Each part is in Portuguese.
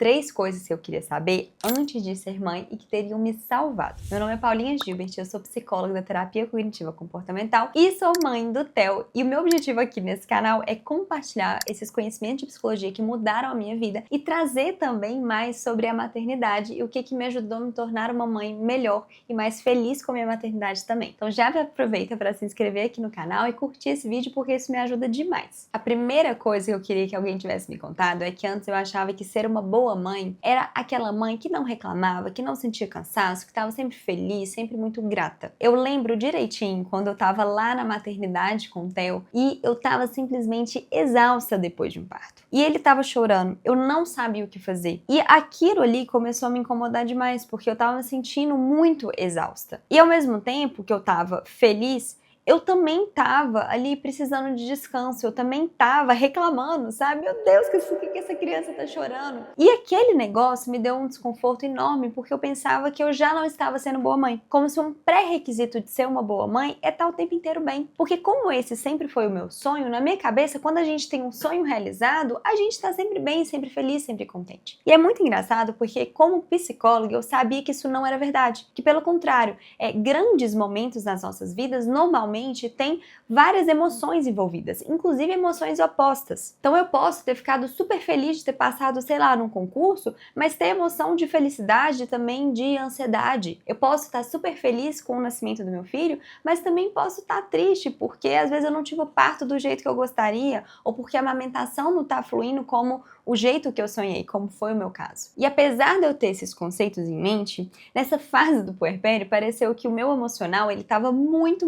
3 coisas que eu queria saber antes de ser mãe e que teriam me salvado. Meu nome é Paulinha Gilbert, eu sou psicóloga da terapia cognitiva comportamental e sou mãe do Theo. E o meu objetivo aqui nesse canal é compartilhar esses conhecimentos de psicologia que mudaram a minha vida e trazer também mais sobre a maternidade e o que me ajudou a me tornar uma mãe melhor e mais feliz com a minha maternidade também. Então já aproveita para se inscrever aqui no canal e curtir esse vídeo porque isso me ajuda demais. A primeira coisa que eu queria que alguém tivesse me contado é que antes eu achava que ser uma boa mãe era aquela mãe que não reclamava, que não sentia cansaço, que estava sempre feliz, sempre muito grata. Eu lembro direitinho quando eu estava lá na maternidade com o Theo e eu estava simplesmente exausta depois de um parto. E ele estava chorando, eu não sabia o que fazer. E aquilo ali começou a me incomodar demais, porque eu estava me sentindo muito exausta. E ao mesmo tempo que eu estava feliz, eu também tava ali precisando de descanso, eu também tava reclamando, sabe? Meu Deus, por que essa criança tá chorando? E aquele negócio me deu um desconforto enorme, porque eu pensava que eu já não estava sendo boa mãe. Como se um pré-requisito de ser uma boa mãe é estar o tempo inteiro bem. Porque como esse sempre foi o meu sonho, na minha cabeça, quando a gente tem um sonho realizado, a gente tá sempre bem, sempre feliz, sempre contente. E é muito engraçado, porque como psicóloga, eu sabia que isso não era verdade. Que pelo contrário, grandes momentos nas nossas vidas, normalmente, tem várias emoções envolvidas, inclusive emoções opostas. Então eu posso ter ficado super feliz de ter passado, sei lá, num concurso, mas ter emoção de felicidade também de ansiedade. Eu posso estar super feliz com o nascimento do meu filho, mas também posso estar triste porque às vezes eu não tive o parto do jeito que eu gostaria, ou porque a amamentação não está fluindo como o jeito que eu sonhei, como foi o meu caso. E apesar de eu ter esses conceitos em mente, nessa fase do puerpério pareceu que o meu emocional ele estava muito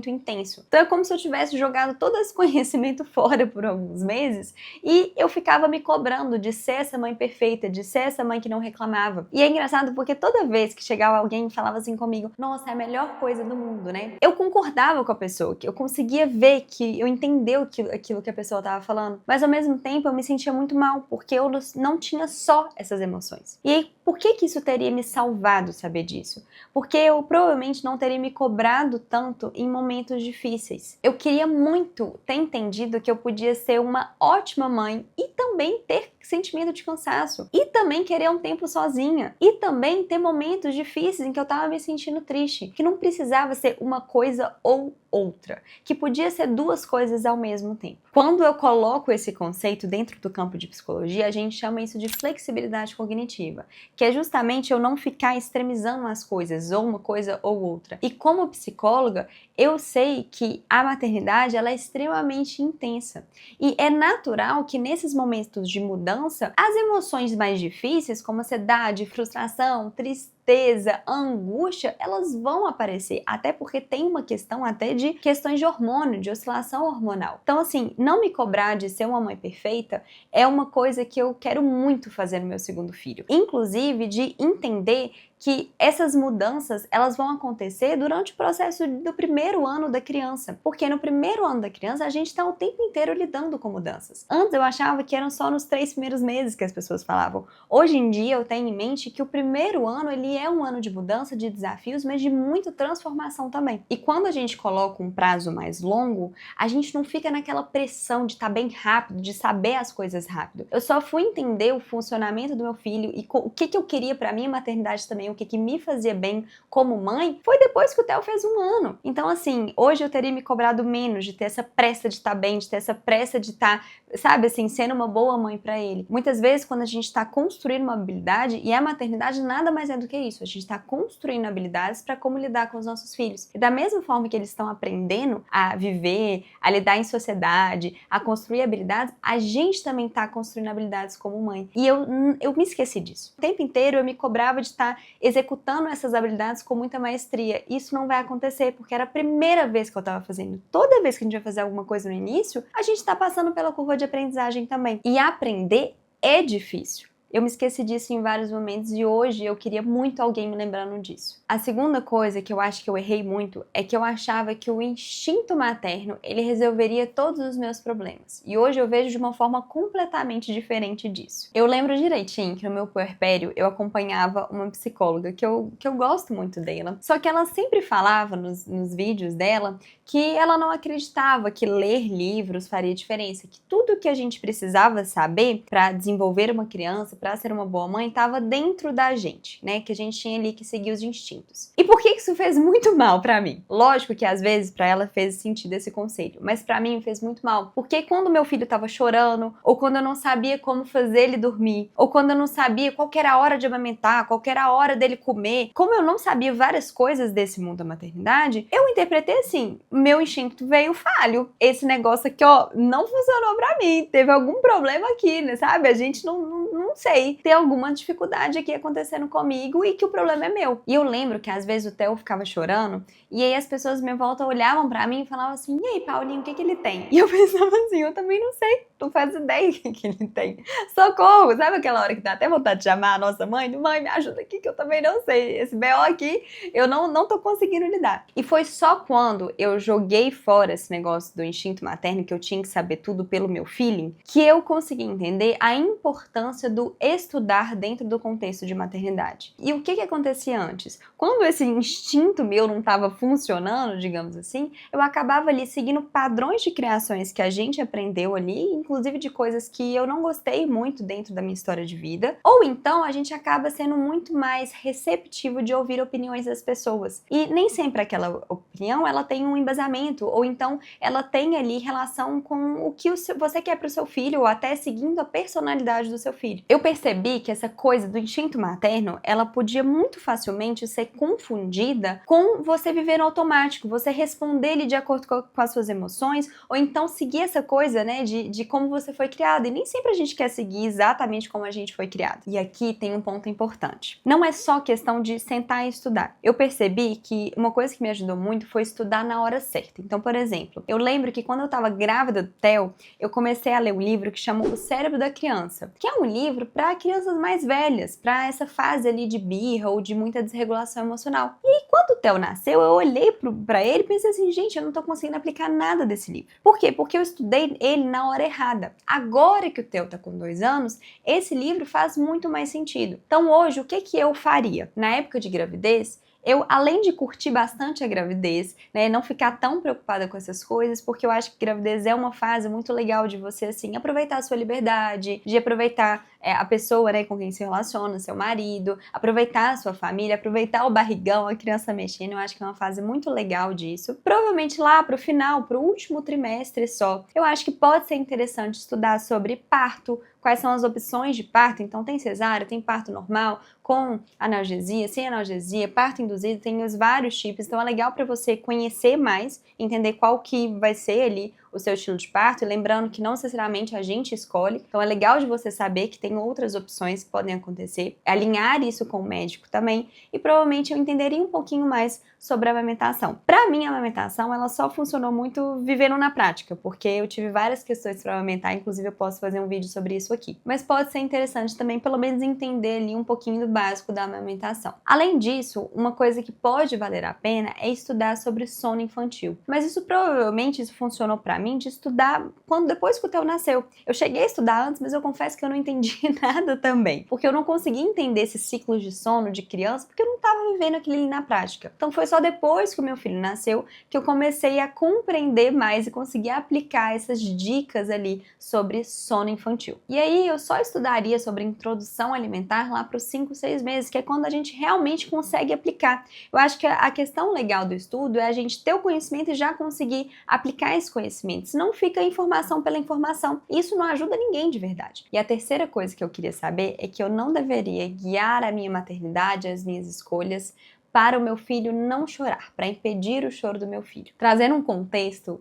intenso. Então é como se eu tivesse jogado todo esse conhecimento fora por alguns meses e eu ficava me cobrando de ser essa mãe perfeita, de ser essa mãe que não reclamava. E é engraçado porque toda vez que chegava alguém e falava assim comigo, nossa, é a melhor coisa do mundo, né? Eu concordava com a pessoa, que eu conseguia ver que eu entendia aquilo que a pessoa estava falando, mas ao mesmo tempo eu me sentia muito mal, porque eu não tinha só essas emoções. E aí, por que isso teria me salvado saber disso? Porque eu provavelmente não teria me cobrado tanto em momentos difíceis. Eu queria muito ter entendido que eu podia ser uma ótima mãe e também ter sentimento de cansaço. E também querer um tempo sozinha. E também ter momentos difíceis em que eu tava me sentindo triste. Que não precisava ser uma coisa ou outra. Que podia ser duas coisas ao mesmo tempo. Quando eu coloco esse conceito dentro do campo de psicologia, a gente chama isso de flexibilidade cognitiva. Que é justamente eu não ficar extremizando as coisas, ou uma coisa ou outra. E como psicóloga, eu sei que a maternidade ela é extremamente intensa. E é natural que nesses momentos de mudança, as emoções mais difíceis, como ansiedade, frustração, tristeza, angústia, elas vão aparecer, até porque tem uma questão até de questões de hormônio, de oscilação hormonal. Então assim, não me cobrar de ser uma mãe perfeita é uma coisa que eu quero muito fazer no meu segundo filho. Inclusive de entender que essas mudanças, elas vão acontecer durante o processo do primeiro ano da criança. Porque no primeiro ano da criança, a gente está o tempo inteiro lidando com mudanças. Antes eu achava que eram só nos 3 primeiros meses que as pessoas falavam. Hoje em dia eu tenho em mente que o primeiro ano, ele é um ano de mudança, de desafios, mas de muita transformação também. E quando a gente coloca um prazo mais longo, a gente não fica naquela pressão de estar bem rápido, de saber as coisas rápido. Eu só fui entender o funcionamento do meu filho e o que eu queria para minha maternidade também, o que me fazia bem como mãe, foi depois que o Theo fez 1 ano. Então assim, hoje eu teria me cobrado menos de ter essa pressa de estar bem, de ter essa pressa de estar, sabe assim, sendo uma boa mãe para ele. Muitas vezes quando a gente está construindo uma habilidade, e a maternidade nada mais é do que isso, a gente está construindo habilidades para como lidar com os nossos filhos. E da mesma forma que eles estão aprendendo a viver, a lidar em sociedade, a construir habilidades, a gente também está construindo habilidades como mãe. E eu me esqueci disso. O tempo inteiro eu me cobrava de estar executando essas habilidades com muita maestria. Isso não vai acontecer, porque era a primeira vez que eu estava fazendo. Toda vez que a gente vai fazer alguma coisa no início, a gente está passando pela curva de aprendizagem também. E aprender é difícil. Eu me esqueci disso em vários momentos e hoje eu queria muito alguém me lembrando disso. A segunda coisa que eu acho que eu errei muito é que eu achava que o instinto materno, ele resolveria todos os meus problemas. E hoje eu vejo de uma forma completamente diferente disso. Eu lembro direitinho que no meu puerpério eu acompanhava uma psicóloga que eu gosto muito dela. Só que ela sempre falava nos vídeos dela que ela não acreditava que ler livros faria diferença. Que tudo que a gente precisava saber para desenvolver uma criança, pra ser uma boa mãe estava dentro da gente, né? Que a gente tinha ali que seguir os instintos. E por que isso fez muito mal pra mim? Lógico que às vezes pra ela fez sentido esse conselho, mas pra mim fez muito mal. Porque quando meu filho tava chorando, ou quando eu não sabia como fazer ele dormir, ou quando eu não sabia qual que era a hora de amamentar, qual que era a hora dele comer, como eu não sabia várias coisas desse mundo da maternidade, eu interpretei assim, meu instinto veio falho. Esse negócio aqui, ó, não funcionou pra mim, teve algum problema aqui, né, sabe? A gente não sei, tem alguma dificuldade aqui acontecendo comigo e que o problema é meu. E eu lembro que às vezes o Theo ficava chorando e aí as pessoas à minha volta olhavam pra mim e falavam assim, e aí, Paulinho, o que ele tem? E eu pensava assim, eu também não sei, não faço ideia o que ele tem. Socorro! Sabe aquela hora que dá até vontade de chamar a nossa mãe? Mãe, me ajuda aqui que eu também não sei. Esse BO aqui, eu não tô conseguindo lidar. E foi só quando eu joguei fora esse negócio do instinto materno, que eu tinha que saber tudo pelo meu feeling, que eu consegui entender a importância do estudar dentro do contexto de maternidade. E o que acontecia antes? Quando esse instinto meu não estava funcionando, digamos assim, eu acabava ali seguindo padrões de criações que a gente aprendeu ali, inclusive de coisas que eu não gostei muito dentro da minha história de vida, ou então a gente acaba sendo muito mais receptivo de ouvir opiniões das pessoas. E nem sempre aquela opinião, ela tem um embasamento, ou então ela tem ali relação com o que você quer para o seu filho, ou até seguindo a personalidade do seu filho. Eu percebi que essa coisa do instinto materno, ela podia muito facilmente ser confundida com você viver no automático, você responder ele de acordo com as suas emoções, ou então seguir essa coisa, né, de como você foi criado. E nem sempre a gente quer seguir exatamente como a gente foi criado. E aqui tem um ponto importante. Não é só questão de sentar e estudar. Eu percebi que uma coisa que me ajudou muito foi estudar na hora certa. Então, por exemplo, eu lembro que quando eu estava grávida do Theo, eu comecei a ler um livro que chama O Cérebro da Criança, que é um livro para crianças mais velhas, para essa fase ali de birra ou de muita desregulação emocional. E aí, quando o Theo nasceu, eu olhei para ele e pensei assim, gente, eu não tô conseguindo aplicar nada desse livro. Por quê? Porque eu estudei ele na hora errada. Agora que o Theo tá com 2 anos, esse livro faz muito mais sentido. Então hoje, o que eu faria? Na época de gravidez, eu, além de curtir bastante a gravidez, né, não ficar tão preocupada com essas coisas, porque eu acho que gravidez é uma fase muito legal de você, assim, aproveitar a sua liberdade, de aproveitar a pessoa, né, com quem se relaciona, seu marido, aproveitar a sua família, aproveitar o barrigão, a criança mexendo, eu acho que é uma fase muito legal disso. Provavelmente lá pro final, pro último trimestre só, eu acho que pode ser interessante estudar sobre parto, quais são as opções de parto, então tem cesárea, tem parto normal, com analgesia, sem analgesia, parto induzido, tem os vários tipos, então é legal para você conhecer mais, entender qual que vai ser ali o seu estilo de parto, e lembrando que não necessariamente a gente escolhe, então é legal de você saber que tem outras opções que podem acontecer, alinhar isso com o médico também, e provavelmente eu entenderia um pouquinho mais sobre a amamentação. Para mim, a amamentação, ela só funcionou muito vivendo na prática, porque eu tive várias questões para amamentar, inclusive eu posso fazer um vídeo sobre isso aqui. Mas pode ser interessante também, pelo menos, entender ali um pouquinho do básico da amamentação. Além disso, uma coisa que pode valer a pena é estudar sobre sono infantil. Mas isso provavelmente funcionou para mim de estudar depois que o Theo nasceu. Eu cheguei a estudar antes, mas eu confesso que eu não entendi nada também, porque eu não consegui entender esses ciclos de sono de criança, porque eu não estava vivendo aquilo ali na prática. Então foi só depois que o meu filho nasceu que eu comecei a compreender mais e conseguir aplicar essas dicas ali sobre sono infantil. E aí eu só estudaria sobre introdução alimentar lá para os 5, 6 meses, que é quando a gente realmente consegue aplicar. Eu acho que a questão legal do estudo é a gente ter o conhecimento e já conseguir aplicar esse conhecimento, senão fica informação pela informação. Isso não ajuda ninguém de verdade. E a terceira coisa que eu queria saber é que eu não deveria guiar a minha maternidade, as minhas escolhas, para o meu filho não chorar, para impedir o choro do meu filho. Trazendo um contexto,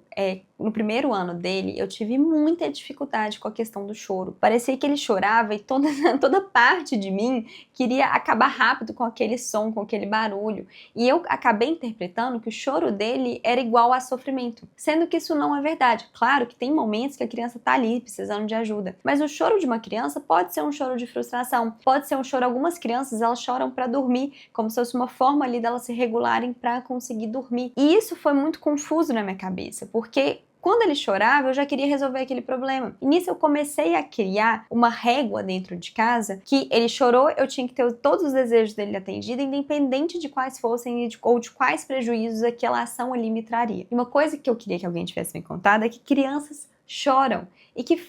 no primeiro ano dele, eu tive muita dificuldade com a questão do choro. Parecia que ele chorava e toda parte de mim queria acabar rápido com aquele som, com aquele barulho. E eu acabei interpretando que o choro dele era igual a sofrimento, sendo que isso não é verdade. Claro que tem momentos que a criança tá ali precisando de ajuda, mas o choro de uma criança pode ser um choro de frustração, pode ser um choro, algumas crianças elas choram para dormir, como se fosse uma forma ali delas se regularem para conseguir dormir. E isso foi muito confuso na minha cabeça, porque quando ele chorava, eu já queria resolver aquele problema. E nisso eu comecei a criar uma régua dentro de casa, que ele chorou, eu tinha que ter todos os desejos dele atendidos, independente de quais fossem ou de quais prejuízos aquela ação ali me traria. E uma coisa que eu queria que alguém tivesse me contado é que crianças choram e que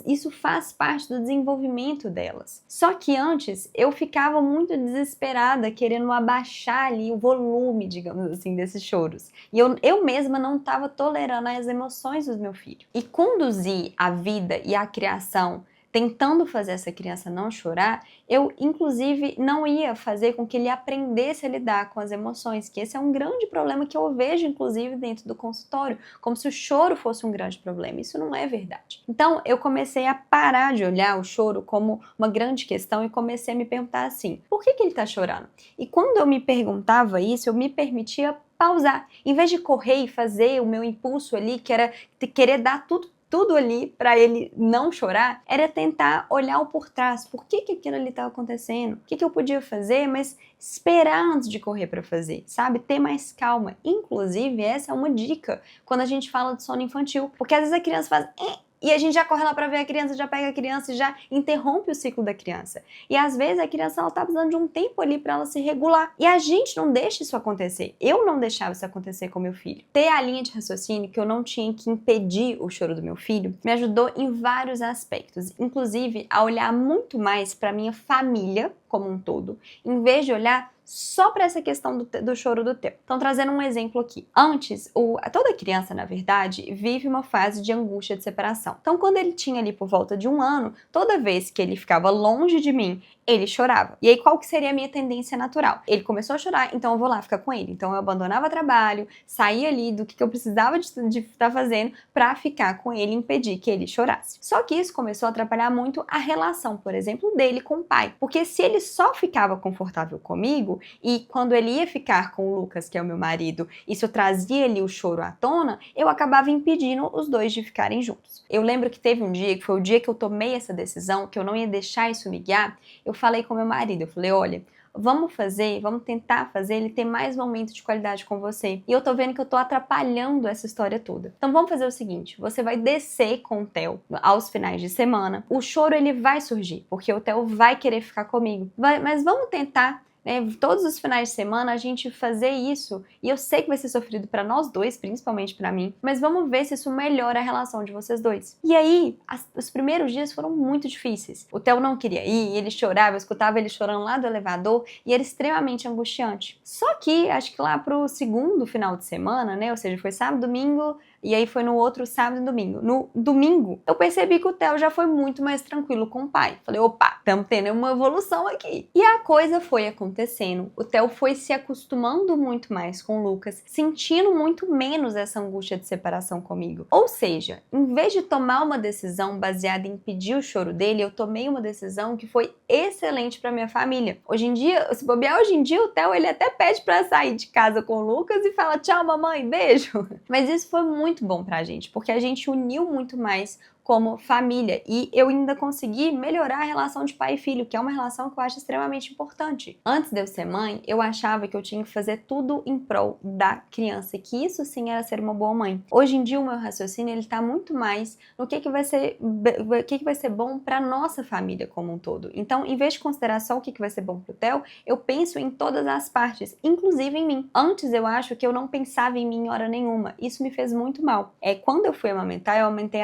isso faz parte do desenvolvimento delas. Só que antes eu ficava muito desesperada, querendo abaixar ali o volume, digamos assim, desses choros. E eu mesma não estava tolerando as emoções do meu filho. E conduzir a vida e a criação tentando fazer essa criança não chorar, eu, inclusive, não ia fazer com que ele aprendesse a lidar com as emoções, que esse é um grande problema que eu vejo, inclusive, dentro do consultório, como se o choro fosse um grande problema. Isso não é verdade. Então, eu comecei a parar de olhar o choro como uma grande questão e comecei a me perguntar assim, por que ele tá chorando? E quando eu me perguntava isso, eu me permitia pausar. Em vez de correr e fazer o meu impulso ali, que era querer dar tudo ali para ele não chorar, era tentar olhar o por trás. Por que aquilo ali estava acontecendo? O que eu podia fazer, mas esperar antes de correr para fazer, sabe? Ter mais calma. Inclusive, essa é uma dica quando a gente fala de sono infantil, porque às vezes a criança faz e a gente já corre lá para ver a criança, já pega a criança e já interrompe o ciclo da criança. E às vezes a criança ela tá precisando de um tempo ali para ela se regular. E a gente não deixa isso acontecer. Eu não deixava isso acontecer com meu filho. Ter a linha de raciocínio que eu não tinha que impedir o choro do meu filho me ajudou em vários aspectos, inclusive a olhar muito mais para minha família como um todo, em vez de olhar só para essa questão do choro do Theo. Então, trazendo um exemplo aqui. Antes, toda criança, na verdade, vive uma fase de angústia de separação. Então, quando ele tinha ali por volta de 1 ano, toda vez que ele ficava longe de mim, ele chorava. E aí, qual que seria a minha tendência natural? Ele começou a chorar, então eu vou lá ficar com ele. Então, eu abandonava trabalho, saía ali do que eu precisava de estar fazendo para ficar com ele e impedir que ele chorasse. Só que isso começou a atrapalhar muito a relação, por exemplo, dele com o pai. Porque se ele só ficava confortável comigo, e quando ele ia ficar com o Lucas, que é o meu marido, isso trazia ali o choro à tona, eu acabava impedindo os dois de ficarem juntos. Eu lembro que teve um dia, que foi o dia que eu tomei essa decisão, que eu não ia deixar isso me guiar, eu falei com meu marido, eu falei, olha, vamos tentar fazer ele ter mais momentos de qualidade com você. E eu tô vendo que eu tô atrapalhando essa história toda. Então vamos fazer o seguinte, você vai descer com o Theo aos finais de semana. O choro ele vai surgir, porque o Theo vai querer ficar comigo. Mas vamos tentar todos os finais de semana a gente fazer isso, e eu sei que vai ser sofrido para nós dois, principalmente para mim, mas vamos ver se isso melhora a relação de vocês dois. E aí, os primeiros dias foram muito difíceis. O Theo não queria ir, ele chorava, eu escutava ele chorando lá do elevador, e era extremamente angustiante. Só que, acho que lá pro segundo final de semana, ou seja, foi sábado, domingo, e aí foi no outro sábado e domingo. No domingo, eu percebi que o Theo já foi muito mais tranquilo com o pai. Falei, opa, estamos tendo uma evolução aqui. E a coisa foi acontecendo. O Theo foi se acostumando muito mais com o Lucas, sentindo muito menos essa angústia de separação comigo. Ou seja, em vez de tomar uma decisão baseada em impedir o choro dele, eu tomei uma decisão que foi excelente para minha família. Hoje em dia, se bobear, o Theo, ele até pede para sair de casa com o Lucas e fala, tchau, mamãe, beijo. Mas isso foi muito bom pra gente, porque a gente uniu muito mais como família, e eu ainda consegui melhorar a relação de pai e filho, que é uma relação que eu acho extremamente importante. Antes de eu ser mãe, eu achava que eu tinha que fazer tudo em prol da criança, e que isso sim era ser uma boa mãe. Hoje em dia o meu raciocínio ele tá muito mais no que vai ser bom para nossa família como um todo. Então, em vez de considerar só o que vai ser bom pro Theo, eu penso em todas as partes, inclusive em mim. Antes eu acho que eu não pensava em mim em hora nenhuma. Isso me fez muito mal. Quando eu fui amamentar, eu amamentei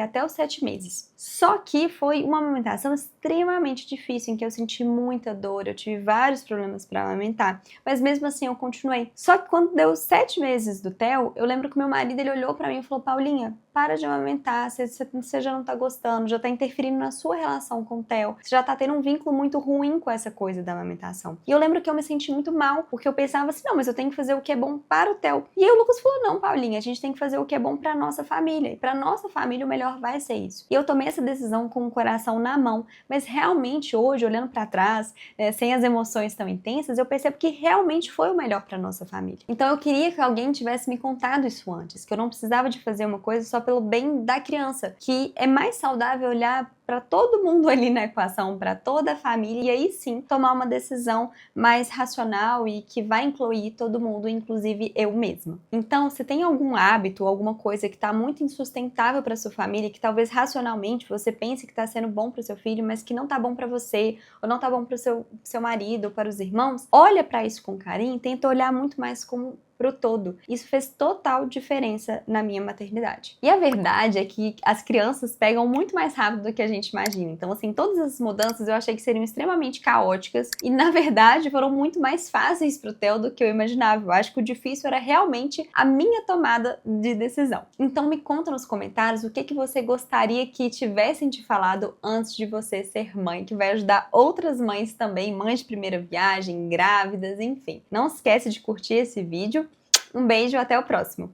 até os 7 meses. Só que foi uma amamentação extremamente difícil, em que eu senti muita dor, eu tive vários problemas para amamentar, mas mesmo assim eu continuei. Só que quando deu 7 meses do Theo, eu lembro que meu marido ele olhou para mim e falou, Paulinha, para de amamentar, você já não tá gostando, já tá interferindo na sua relação com o Theo, você já tá tendo um vínculo muito ruim com essa coisa da amamentação. E eu lembro que eu me senti muito mal, porque eu pensava assim, não, mas eu tenho que fazer o que é bom para o Theo. E aí o Lucas falou, não, Paulinha, a gente tem que fazer o que é bom pra nossa família, e pra nossa família o melhor vai ser isso. E eu tomei essa decisão com o coração na mão, mas realmente hoje, olhando pra trás, sem as emoções tão intensas, eu percebo que realmente foi o melhor pra nossa família. Então eu queria que alguém tivesse me contado isso antes, que eu não precisava de fazer uma coisa só pelo bem da criança, que é mais saudável olhar para todo mundo ali na equação, para toda a família, e aí sim tomar uma decisão mais racional e que vai incluir todo mundo, inclusive eu mesma. Então, se tem algum hábito, alguma coisa que está muito insustentável para sua família, que talvez racionalmente você pense que está sendo bom para o seu filho, mas que não está bom para você, ou não está bom para o seu marido, ou para os irmãos, olha para isso com carinho e tenta olhar muito mais como pro todo. Isso fez total diferença na minha maternidade. E a verdade é que as crianças pegam muito mais rápido do que a gente imagina. Então, assim, todas essas mudanças eu achei que seriam extremamente caóticas e, na verdade, foram muito mais fáceis pro Theo do que eu imaginava. Eu acho que o difícil era realmente a minha tomada de decisão. Então, me conta nos comentários o que você gostaria que tivessem te falado antes de você ser mãe, que vai ajudar outras mães também, mães de primeira viagem, grávidas, enfim. Não esquece de curtir esse vídeo. Um beijo, até o próximo!